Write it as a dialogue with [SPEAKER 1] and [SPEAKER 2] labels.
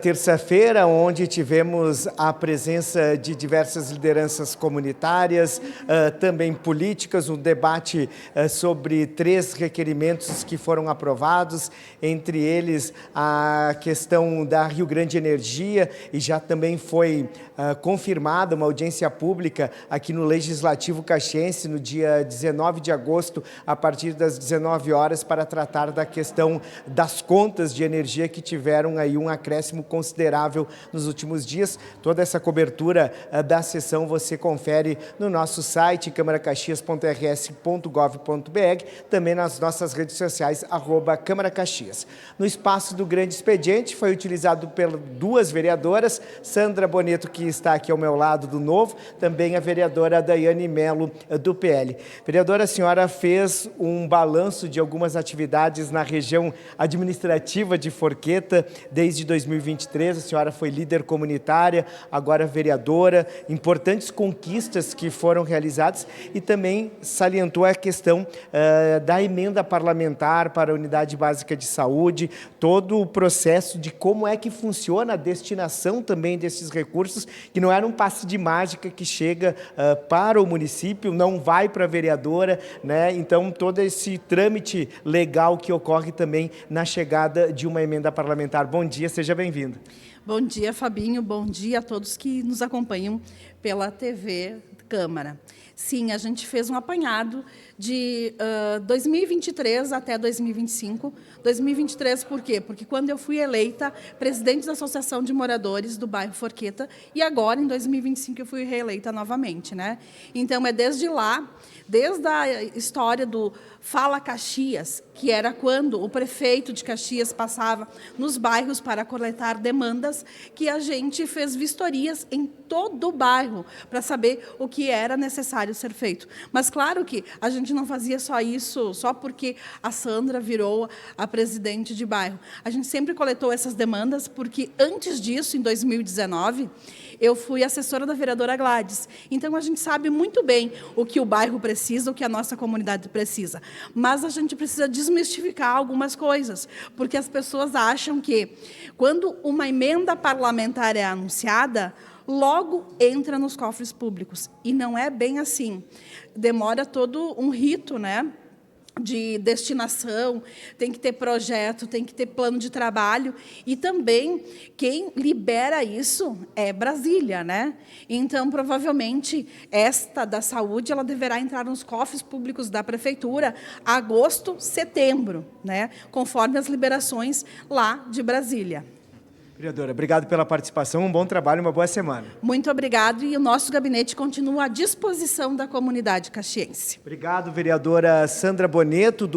[SPEAKER 1] Terça-feira, onde tivemos a presença de diversas lideranças comunitárias, também políticas, um debate sobre 3 requerimentos que foram aprovados, entre eles a questão da Rio Grande Energia, e já também foi confirmada uma audiência pública aqui no Legislativo Caxiense, no dia 19 de agosto, a partir das 19 horas, para tratar da questão das contas de energia que tiveram aí um acréscimo considerável nos últimos dias. Toda essa cobertura da sessão você confere no nosso site, camaracaxias.rs.gov.br, também nas nossas redes sociais, @CâmaraCaxias. No espaço do grande expediente foi utilizado por 2 vereadoras, Sandra Boneto, que está aqui ao meu lado, do Novo, também a vereadora Daiane Melo, do PL. Vereadora, a senhora fez um balanço de algumas atividades na região administrativa de Forqueta desde 2023, a senhora foi líder comunitária, agora vereadora, importantes conquistas que foram realizadas, e também salientou a questão da emenda parlamentar para a Unidade Básica de Saúde, todo o processo de como é que funciona a destinação também desses recursos, que não era um passe de mágica que chega para o município, não vai para a vereadora, né? Então, todo esse trâmite legal que ocorre também na chegada de uma emenda parlamentar. Bom dia, seja bem-vindo.
[SPEAKER 2] Bom dia, Fabinho. Bom dia a todos que nos acompanham pela TV Câmara. Sim, a gente fez um apanhado de 2023 até 2025. 2023 por quê? Porque quando eu fui eleita presidente da Associação de Moradores do bairro Forqueta, e agora, em 2025, eu fui reeleita novamente, né? Então, é desde lá, desde a história do Fala Caxias, que era quando o prefeito de Caxias passava nos bairros para coletar demandas, que a gente fez vistorias em todo o bairro para saber o que era necessário ser feito. Mas, claro que a gente não fazia só isso, só porque a Sandra virou a presidente de bairro. A gente sempre coletou essas demandas, porque antes disso, em 2019, eu fui assessora da vereadora Gladys. Então, a gente sabe muito bem o que o bairro precisa, o que a nossa comunidade precisa. Mas a gente precisa desmistificar algumas coisas, porque as pessoas acham que, quando uma emenda parlamentar é anunciada, logo entra nos cofres públicos. E não é bem assim. Demora todo um rito, né, de destinação, tem que ter projeto, tem que ter plano de trabalho, e também quem libera isso é Brasília, né? Então, provavelmente, esta da saúde, ela deverá entrar nos cofres públicos da prefeitura agosto, setembro, né? Conforme as liberações lá de Brasília.
[SPEAKER 1] Vereadora, obrigado pela participação, um bom trabalho, uma boa semana.
[SPEAKER 2] Muito obrigado, e o nosso gabinete continua à disposição da comunidade caxiense.
[SPEAKER 1] Obrigado, vereadora Sandra Boneto.